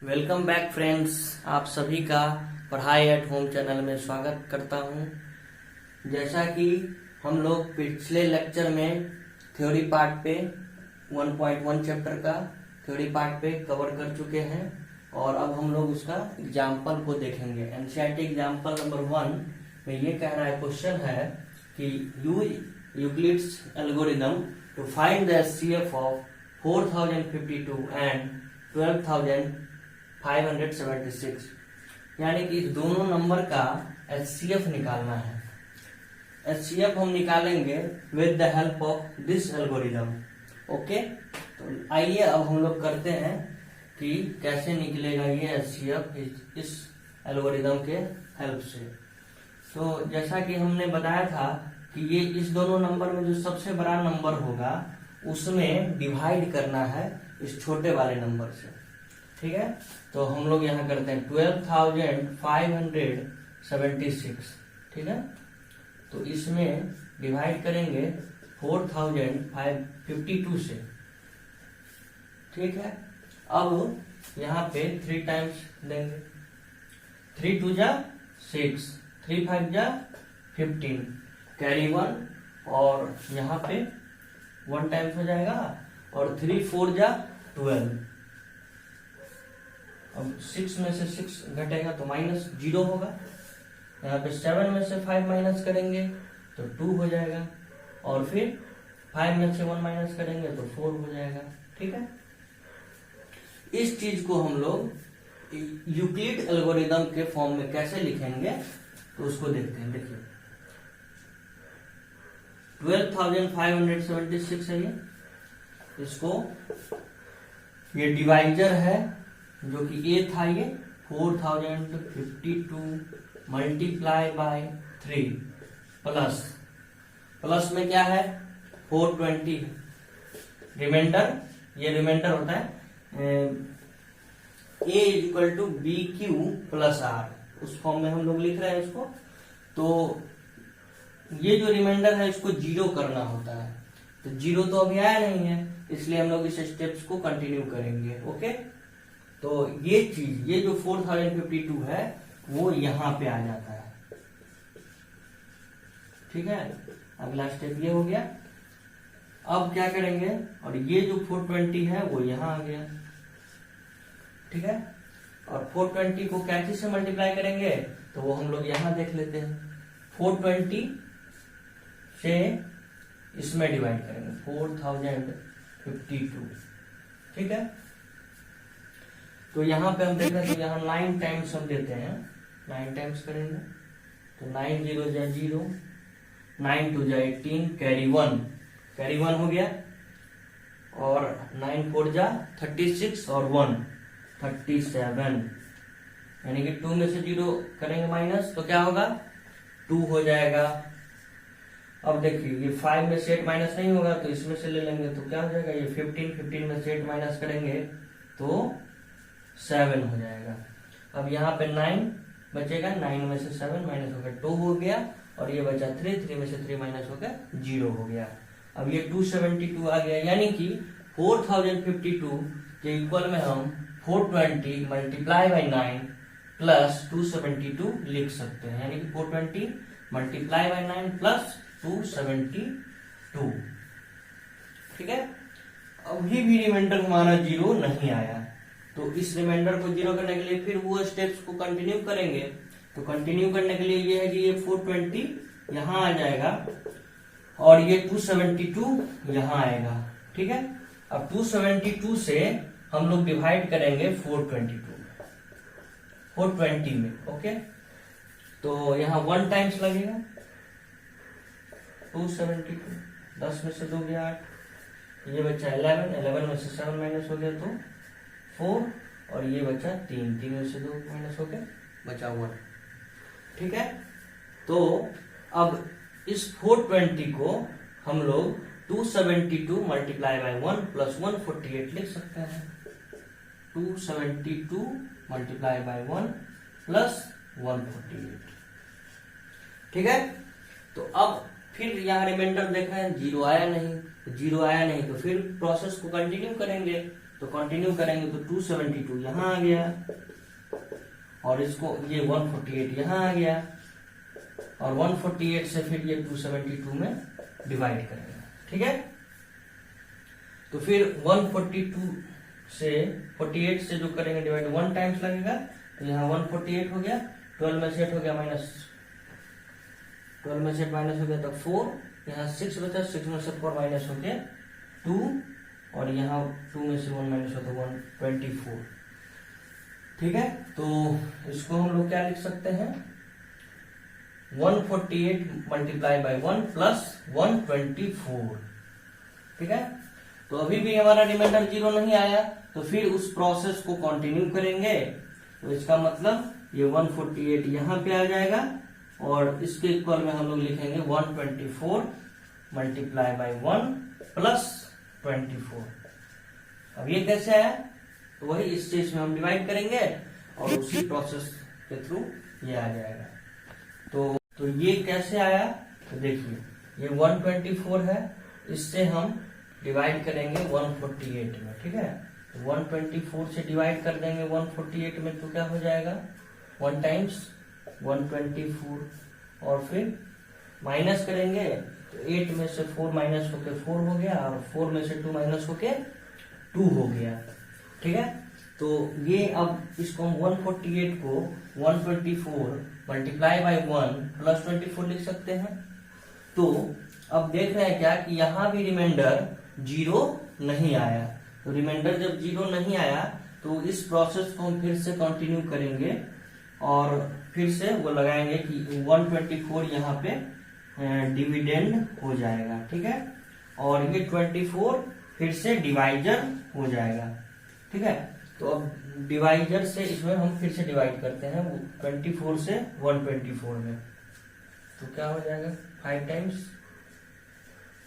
Welcome back friends. आप सभी का पढ़ाई एट होम चैनल में स्वागत करता हूं। जैसा कि हम लोग पिछले लेक्चर में थ्योरी पार्ट पे 1.1 चैप्टर का थ्योरी पार्ट पे कवर कर चुके हैं और अब हम लोग उसका एग्जाम्पल को देखेंगे। एनसीईआरटी एग्जाम्पल नंबर 1 में ये कह रहा है, क्वेश्चन है कि Euclid's algorithm to find the HCF of 4052 and 12576, यानी कि इस दोनों नंबर का एचसीएफ निकालना है। एचसीएफ हम निकालेंगे with the help of this algorithm. Okay, तो आइए अब हम लोग करते हैं कि कैसे निकलेगा ये एचसीएफ इस एल्गोरिथम के हेल्प से। तो जैसा कि हमने बताया था कि ये इस दोनों नंबर में जो सबसे बड़ा नंबर होगा उसमें डिवाइड करना है इस छोटे वाले नंबर से। ठीक है, तो हम लोग यहाँ करते हैं 12576। ठीक है, तो इसमें डिवाइड करेंगे 4052 से। ठीक है, अब यहाँ पे 3 टाइम्स देंगे। 3 2 जा 6, 3 5 जा 15, कैरी 1 और यहाँ पे 1 टाइम्स हो जाएगा और 3 4 जा 12। अब 6 में से 6 घटेगा तो -0 होगा। यहाँ पे 7 में से 5 माइनस करेंगे तो 2 हो जाएगा और फिर 5 में से 1 माइनस करेंगे तो 4 हो जाएगा। ठीक है, इस चीज को हम लोग यूक्लिड एल्गोरिथम के फॉर्म में कैसे लिखेंगे तो उसको देखते हैं। देखिए 12576 है ये, इसको ये डिवाइजर है जो कि ए था, ये 4052 मल्टीप्लाई बाय 3 प्लस में क्या है 420 रिमाइंडर। ये रिमाइंडर होता है A equal to B Q plus R, उस फॉर्म में हम लोग लिख रहे हैं इसको। तो ये जो रिमाइंडर है इसको 0 करना होता है, तो 0 तो अभी आया नहीं है, इसलिए हम लोग इस स्टेप्स को कंटिन्यू करेंगे। ओके, तो ये चीज, ये जो 4052 है वो यहां पे आ जाता है। ठीक है, अगला स्टेप ये हो गया। अब क्या करेंगे, और ये जो 420 है वो यहां आ गया। ठीक है, और 420 को क्या चीज से मल्टीप्लाई करेंगे तो वो हम लोग यहां देख लेते हैं। 420 से इसमें डिवाइड करेंगे 4052। ठीक है, तो यहां पे हम देख रहे हैं, तो यहाँ 9 टाइम्स हम देते हैं, 9 टाइम्स करेंगे तो 9 0 जा 0, 9 2 जा 18, कैरी 1 हो गया और 9 4 जा 36 और 1 37, यानी कि 2 में से 0 करेंगे माइनस तो क्या होगा 2 हो जाएगा। अब देखिए ये 5 में से 8 माइनस नहीं होगा तो इसमें से ले लेंगे तो क्या हो जाएगा, ये 15 में से 8 माइनस करेंगे तो 7 हो जाएगा। अब यहाँ पे 9 बचेगा, 9 में से 7 माइनस होकर 2 हो गया और ये बचा 3 में से 3 माइनस होकर 0 हो गया। अब ये 272 आ गया, यानी कि 4052 के इक्वल में हम 420 मल्टीप्लाई बाई 9 प्लस 272 लिख सकते हैं, यानी कि 420 मल्टीप्लाई बाई 9 प्लस 272। ठीक है, अभी भी रिमाइंडर हमारा 0 नहीं आया, तो इस रिमाइंडर को 0 करने के लिए फिर वो स्टेप्स को कंटिन्यू करेंगे। तो कंटिन्यू करने के लिए ये है कि ये 420 यहां आ जाएगा और ये 272 यहां आएगा। ठीक है, अब 272 से हम लोग डिवाइड करेंगे 420 में। ओके, तो यहाँ 1 टाइम्स लगेगा 272, 10 में से 2 गया 8, ये बचा 11 में से 7 माइनस हो गया तो 4 और ये बचा 3 में से 2 माइनस हो गया बचा 1। ठीक है, तो अब इस 420 को हम लोग 272 मल्टीप्लाई बाय 1 प्लस 148 लिख सकते हैं। 272 मल्टीप्लाई बाय 1 प्लस 148। ठीक है, तो अब फिर यहाँ रिमाइंडर देखा है 0 आया नहीं, तो 0 आया नहीं तो फिर प्रोसेस को कंटिन्यू करेंगे। तो कंटिन्यू करेंगे तो 272 यहाँ आ गया, और इसको ये 148 यहाँ आ गया, और 148 से फिर ये 272 में डिवाइड करेंगे। ठीक है, तो फिर 142 से 48 से जो करेंगे डिवाइड 1 टाइम्स लगेगा, तो यहाँ 148 हो गया, 12 में सेट हो गया माइनस, 12 में सेट माइनस हो गया तो 4, यहाँ 6 बचा, 6 में से 4 माइनस हो गया 2, और यहाँ 2 में से 1 माइनस हो तो 124। ठीक है, तो इसको हम लोग क्या लिख सकते हैं, 148 मल्टीप्लाई बाई 1 प्लस 124। ठीक है, तो अभी भी हमारा रिमाइंडर 0 नहीं आया, तो फिर उस प्रोसेस को कंटिन्यू करेंगे। तो इसका मतलब ये 148 यहाँ पे आ जाएगा, और इसके इक्वल में हम लोग लिखेंगे 124 मल्टीप्लाई बाई 1 प्लस 24। अब ये कैसे आया, तो वही इस स्टेज में हम डिवाइड करेंगे और उसी प्रोसेस के थ्रू ये आ जाएगा। तो ये कैसे आया, तो देखिए ये 124 है, इससे हम डिवाइड करेंगे 148 में। ठीक है, तो 124 से डिवाइड कर देंगे 148 में, तो क्या हो जाएगा 1 टाइम्स 124, और फिर माइनस करेंगे तो 8 में से 4 माइनस होके 4 हो गया, और 4 में से 2 माइनस होके 2 हो गया। ठीक है, तो ये अब इसको हम 148 को 124 मल्टीप्लाई बाई 1 प्लस 24 लिख सकते हैं। तो अब देख रहे हैं क्या कि यहाँ भी रिमाइंडर 0 नहीं आया, तो रिमाइंडर जब 0 नहीं आया तो इस प्रोसेस को हम फिर से कंटिन्यू करेंगे, और फिर से वो लगाएंगे कि 124 यहाँ पे डिविडेंड हो जाएगा। ठीक है, और ये 24 फिर से डिवाइजर हो जाएगा। ठीक है, तो अब डिवाइजर से इसमें हम फिर से डिवाइड करते हैं 24 से 124 में, तो क्या हो जाएगा 5 टाइम्स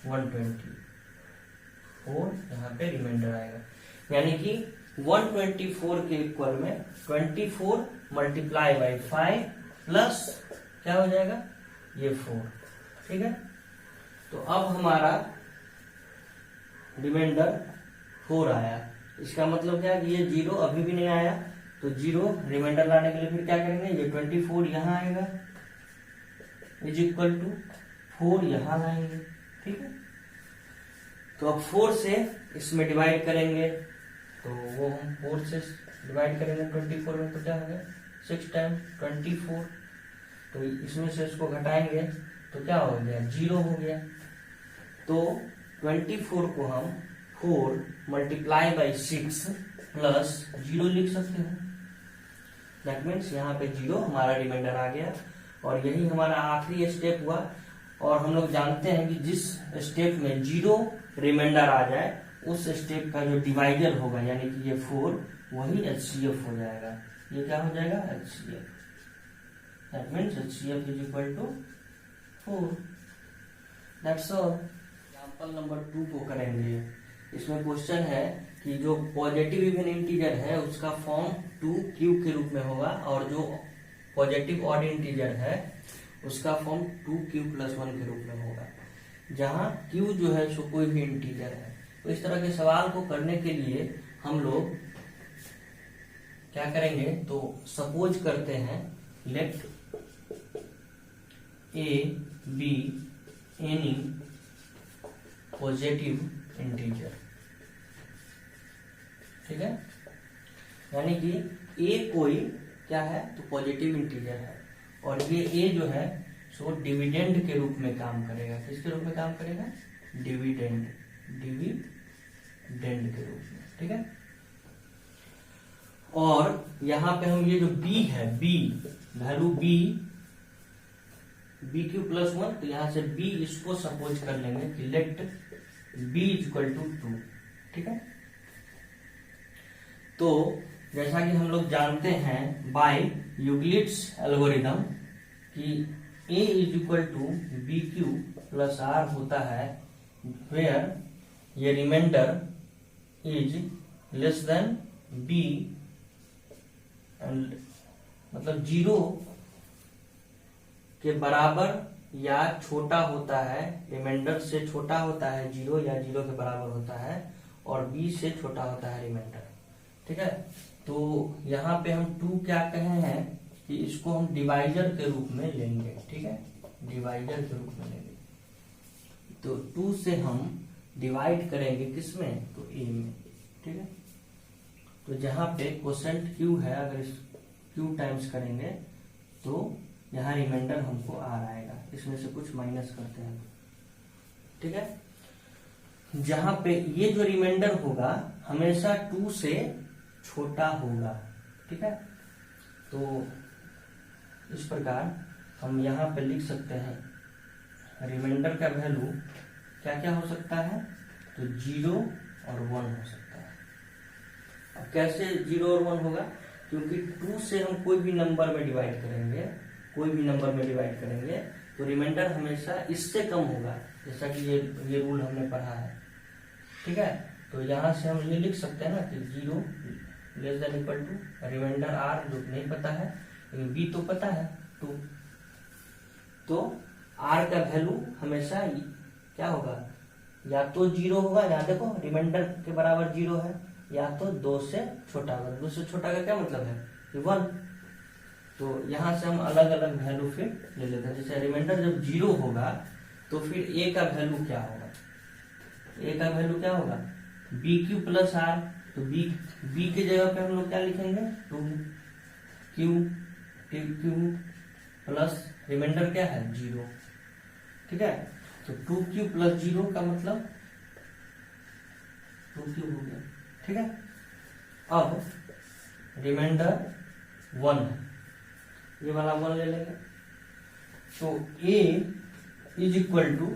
124, यहाँ पे रिमाइंडर आएगा, यानी कि 124 के इक्वल में 24 मल्टीप्लाई बाई 5 प्लस क्या हो जाएगा ये 4। ठीक है, तो अब हमारा रिमाइंडर 4 आया। इसका मतलब क्या है कि ये 0 अभी भी नहीं आया, तो 0 रिमाइंडर लाने के लिए फिर क्या करेंगे, ये 24 यहाँ आएगा इज इक्वल टू 4 यहाँ लाएंगे। ठीक है, तो अब 4 से इसमें डिवाइड करेंगे, तो वो हम 4 से डिवाइड करेंगे 24 में, तो क्या होगा 6 टाइम 24, तो इसमें से इसको घटाएंगे तो क्या हो गया 0 हो गया। तो 24 को हम 4 मल्टीप्लाई बाई 6 प्लस 0 लिख सकते हैं। दैट मीन्स यहाँ पे 0 हमारा रिमाइंडर आ गया, और यही हमारा आखिरी स्टेप हुआ। और हम लोग जानते हैं कि जिस स्टेप में 0 रिमाइंडर आ जाए उस स्टेप का जो डिवाइजर होगा, यानी कि ये 4, वही HCF हो जाएगा। ये क्या हो जाएगा HCF, that means HCF is equal to 4। That's all. Example number 2 को करेंगे। इसमें क्वेश्चन है कि जो पॉजिटिव इवन इंटीजर है उसका फॉर्म 2q के रूप में होगा, और जो पॉजिटिव ऑड इंटीजर है उसका फॉर्म 2q प्लस 1 के रूप में होगा, जहां q जो है सो कोई भी इंटीजर है। तो इस तरह के सवाल को करने के लिए हम लोग क्या करेंगे, तो सपोज करते हैं let a b any positive integer. ठीक है, यानी कि a कोई क्या है, तो पॉजिटिव इंटीजर है, और ये a जो है सो डिविडेंड के रूप में काम करेगा। किसके रूप में काम करेगा, डिविडेंड के रूप में। ठीक है, और यहाँ पे हम ये जो b है, b value b Q plus 1, तो यहाँ से b इसको सपोज कर लेंगे कि let b is equal to 2। ठीक है, तो जैसा कि हम लोग जानते हैं बाय यूक्लिड्स एल्गोरिथम कि a is equal to B Q plus R होता है वेयर ये remainder is less than b, and मतलब 0 के बराबर या छोटा होता है, रिमाइंडर से छोटा होता है 0 या 0 के बराबर होता है, और b से छोटा होता है रिमाइंडर। ठीक है, तो यहाँ पे हम 2 क्या कहे हैं कि इसको हम डिवाइजर के रूप में लेंगे। ठीक है, डिवाइजर के रूप में लेंगे, तो 2 से हम डिवाइड करेंगे किसमें, तो a में। ठीक है, तो जहाँ पे कोसेंट q है, अगर इस q टाइम्स करेंगे तो यहाँ रिमाइंडर हमको r आएगा, इसमें से कुछ माइनस करते हैं। ठीक है, जहाँ पे ये जो रिमाइंडर होगा हमेशा 2 से छोटा होगा। ठीक है, तो इस प्रकार हम यहाँ पे लिख सकते हैं रिमाइंडर का वैल्यू क्या क्या हो सकता है, तो 0 और 1 हो सकता है। अब कैसे 0 और 1 होगा, क्योंकि 2 से हम कोई भी नंबर में डिवाइड करेंगे, कोई भी नंबर में डिवाइड करेंगे तो रिमाइंडर हमेशा इससे कम होगा, जैसा कि ये रूल हमने पढ़ा है। ठीक है, तो यहाँ से हम ये लिख सकते हैं ना कि 0 less than equal to remainder r, जो नहीं पता है लेकिन b तो पता है 2, तो r का वैल्यू हमेशा क्या होगा, या तो 0 होगा, यहाँ देखो रिमाइंडर के बराबर 0 है, या तो 2 से छोटा होगा। 2 से छोटा का क्या मतलब है कि 1, तो यहाँ से हम अलग अलग वैल्यू फिर ले लेते हैं। जैसे रिमाइंडर जब 0 होगा तो फिर a का वैल्यू क्या होगा, a का वैल्यू क्या होगा bq प्लस r, तो b के जगह पे हम लोग क्या लिखेंगे 2q प्लस रिमाइंडर क्या है 0। ठीक है, तो 2q प्लस 0 का मतलब 2q हो गया। ठीक है, अब रिमाइंडर 1 है, ये वाला 1 ले लेंगे, तो a इज इक्वल टू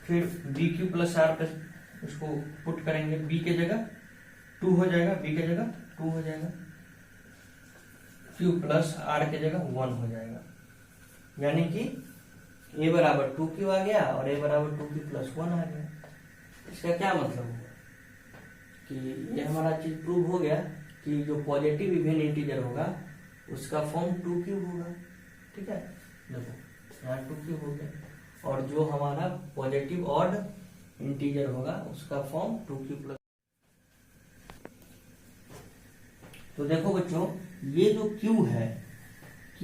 फिर bq प्लस r पे उसको पुट करेंगे, b के जगह 2 हो जाएगा, b के जगह 2 हो जाएगा, q प्लस r के जगह 1 हो जाएगा, यानी कि a बराबर 2q आ गया और a बराबर 2q प्लस 1 आ गया। इसका क्या मतलब हुआ कि ये हमारा चीज प्रूव हो गया कि जो पॉजिटिव इवन इंटीजर होगा उसका फॉर्म 2q होगा। ठीक है, देखो यहाँ 2q हो गया, और जो हमारा पॉजिटिव ऑड इंटीजर होगा उसका फॉर्म 2q प्लस। तो देखो बच्चों, ये जो q है, q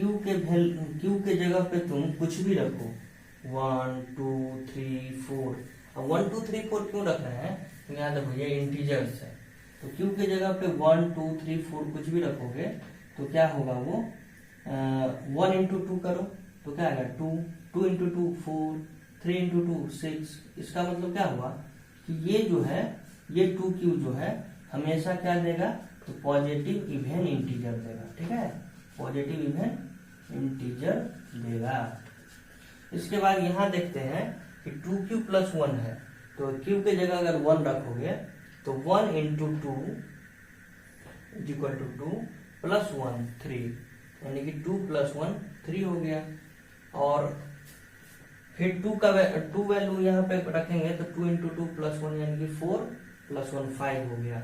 के जगह पे तुम कुछ भी रखो, 1 2 3 4। अब 1 2 3 4 क्यों रख रहे हैं, तो यहाँ देखो ये इंटीजर्स है, तो q के जगह पे 1 2 3 4 कुछ भी रखोगे तो क्या होगा, वो 1 इंटू 2 करो तो क्या आएगा 2, 2 इंटू 2 4, 3 इंटू 2 6। इसका मतलब क्या हुआ कि ये जो है, ये 2q जो है हमेशा क्या देगा, तो पॉजिटिव इवन इंटीजर देगा। ठीक है, पॉजिटिव इवन इंटीजर देगा। इसके बाद यहाँ देखते हैं कि 2q प्लस 1 है, तो q के जगह अगर 1 रखोगे तो 1 into 2 is equal to 2 plus 1 3, यानी कि 2 प्लस 1 3 हो गया। और फिर 2 वैल्यू यहाँ पे रखेंगे तो 2 इंटू 2 प्लस 1 यानी कि 4 प्लस 1 5 हो गया।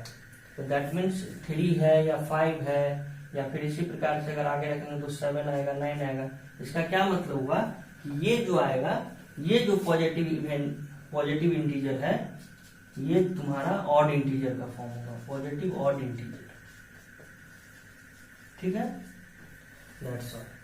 तो दैट मीन्स 3 है या 5 है, या फिर इसी प्रकार से अगर आगे रखेंगे तो 7 आएगा 9 आएगा। इसका क्या मतलब हुआ कि ये जो आएगा, ये जो पॉजिटिव इंटीजर है, ये तुम्हारा ऑड इंटीजर का फॉर्म होगा, पॉजिटिव ऑड इंटीजर। ठीक है, दैट्स ऑल।